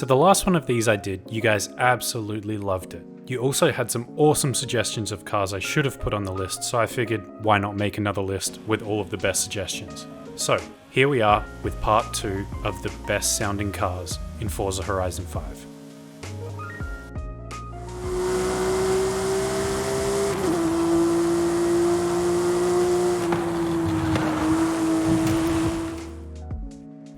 So the last one of these I did, you guys absolutely loved it. You also had some awesome suggestions of cars I should have put on the list, so I figured why not make another list with all of the best suggestions. So here we are with part 2 of the best sounding cars in Forza Horizon 5.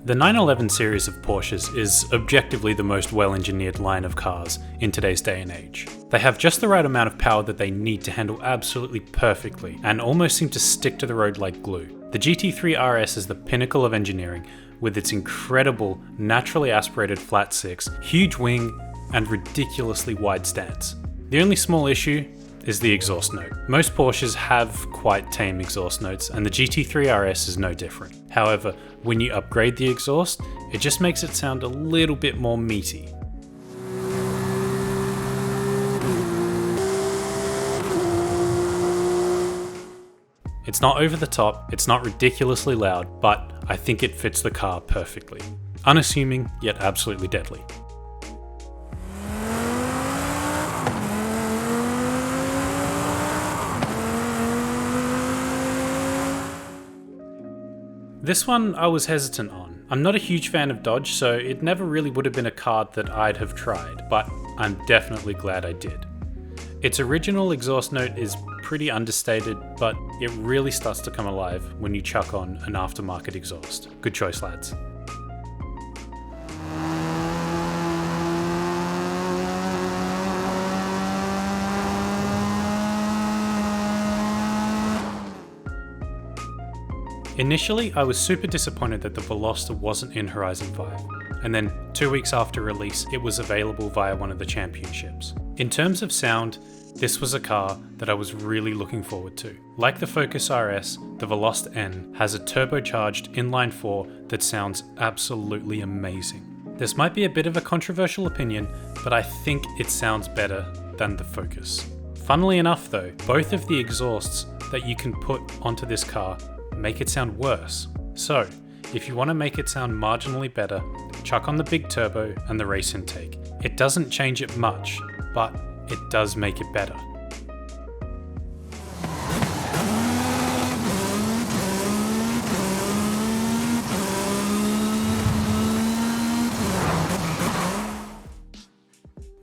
The 911 series of Porsches is objectively the most well-engineered line of cars in today's day and age. They have just the right amount of power that they need to handle absolutely perfectly, and almost seem to stick to the road like glue. The GT3 RS is the pinnacle of engineering, with its incredible, naturally aspirated flat six, huge wing, and ridiculously wide stance. The only small issue is the exhaust note. Most Porsches have quite tame exhaust notes, and the GT3 RS is no different. However, when you upgrade the exhaust, it just makes it sound a little bit more meaty. It's not over the top, it's not ridiculously loud, but I think it fits the car perfectly. Unassuming, yet absolutely deadly. This one I was hesitant on. I'm not a huge fan of Dodge, so it never really would have been a car that I'd have tried, but I'm definitely glad I did. Its original exhaust note is pretty understated, but it really starts to come alive when you chuck on an aftermarket exhaust. Good choice, lads. Initially, I was super disappointed that the Veloster wasn't in Horizon 5, and then 2 weeks after release, it was available via one of the championships. In terms of sound, this was a car that I was really looking forward to. Like the Focus RS, the Veloster N has a turbocharged inline-4 that sounds absolutely amazing. This might be a bit of a controversial opinion, but I think it sounds better than the Focus. Funnily enough though, both of the exhausts that you can put onto this car make it sound worse. So, if you want to make it sound marginally better, chuck on the big turbo and the race intake. It doesn't change it much, but it does make it better.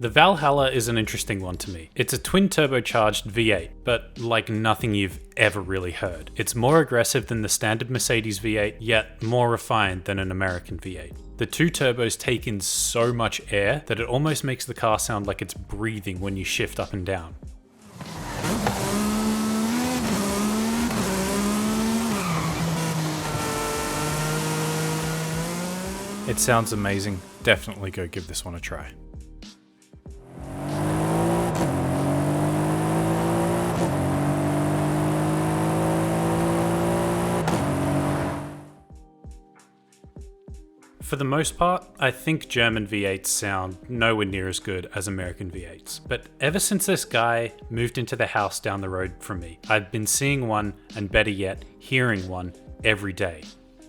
The Valhalla is an interesting one to me. It's a twin turbocharged V8, but like nothing you've ever really heard. It's more aggressive than the standard Mercedes V8, yet more refined than an American V8. The two turbos take in so much air that it almost makes the car sound like it's breathing when you shift up and down. It sounds amazing. Definitely go give this one a try. For the most part, I think German V8s sound nowhere near as good as American V8s. But ever since this guy moved into the house down the road from me, I've been seeing one, and better yet, hearing one every day.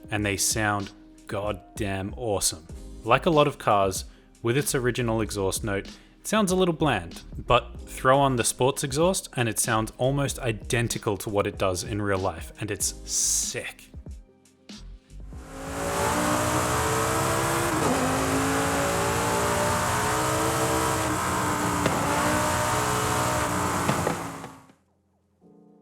And they sound goddamn awesome. Like a lot of cars, with its original exhaust note, it sounds a little bland, but throw on the sports exhaust and it sounds almost identical to what it does in real life, and it's sick.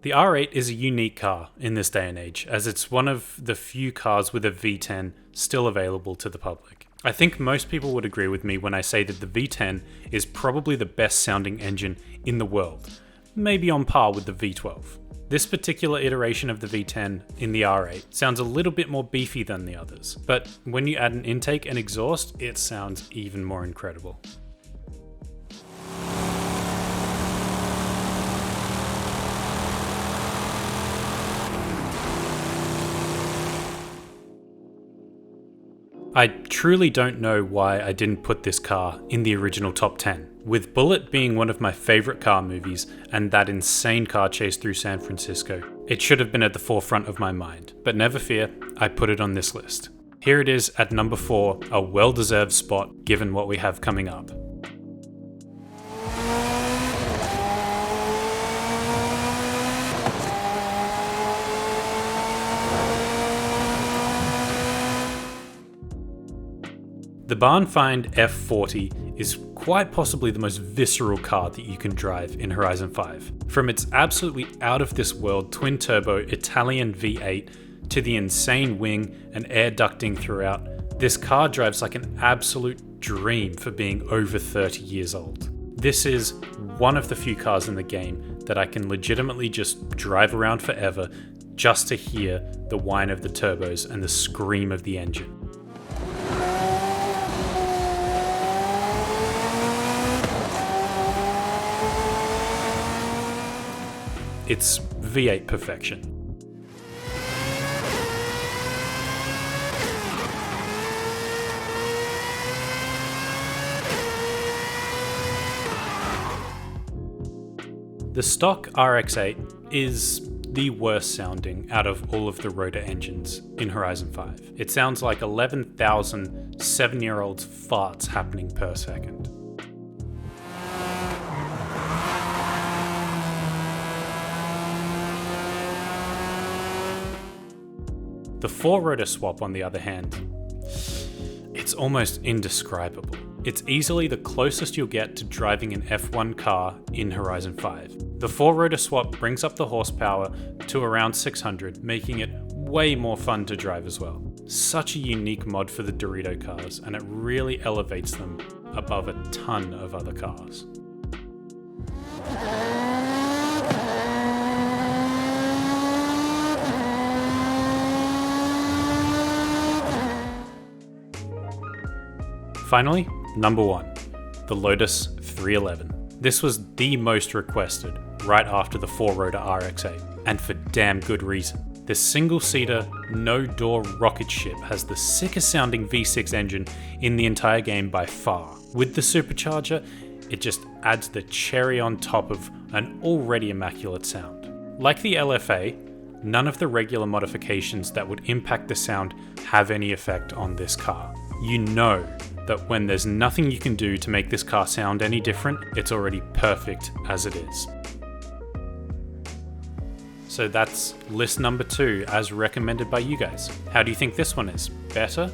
The R8 is a unique car in this day and age, as it's one of the few cars with a V10 still available to the public. I think most people would agree with me when I say that the V10 is probably the best sounding engine in the world, maybe on par with the V12. This particular iteration of the V10 in the R8 sounds a little bit more beefy than the others, but when you add an intake and exhaust, it sounds even more incredible. I truly don't know why I didn't put this car in the original top 10. With Bullet being one of my favourite car movies and that insane car chase through San Francisco, it should have been at the forefront of my mind. But never fear, I put it on this list. Here it is at number 4, a well-deserved spot given what we have coming up. The Barn Find F40 is quite possibly the most visceral car that you can drive in Horizon 5. From its absolutely out of this world twin-turbo Italian V8 to the insane wing and air ducting throughout, this car drives like an absolute dream for being over 30 years old. This is one of the few cars in the game that I can legitimately just drive around forever just to hear the whine of the turbos and the scream of the engine. It's V8 perfection. The stock RX-8 is the worst sounding out of all of the rotor engines in Horizon 5. It sounds like 11,000 7-year-olds farts happening per second. The 4-rotor swap, on the other hand, it's almost indescribable. It's easily the closest you'll get to driving an F1 car in Horizon 5. The 4-rotor swap brings up the horsepower to around 600, making it way more fun to drive as well. Such a unique mod for the Dorito cars, and it really elevates them above a ton of other cars. Finally, number 1, the Lotus 311. This was the most requested right after the 4-rotor RX-8, and for damn good reason. This single-seater, no-door rocket ship has the sickest sounding V6 engine in the entire game by far. With the supercharger, it just adds the cherry on top of an already immaculate sound. Like the LFA, none of the regular modifications that would impact the sound have any effect on this car. You know that when there's nothing you can do to make this car sound any different, it's already perfect as it is. So that's list number 2 as recommended by you guys. How do you think this one is? Better?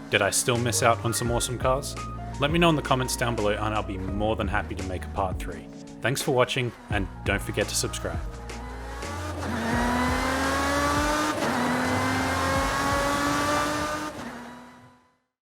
Did I still miss out on some awesome cars? Let me know in the comments down below and I'll be more than happy to make a part 3. Thanks for watching and don't forget to subscribe.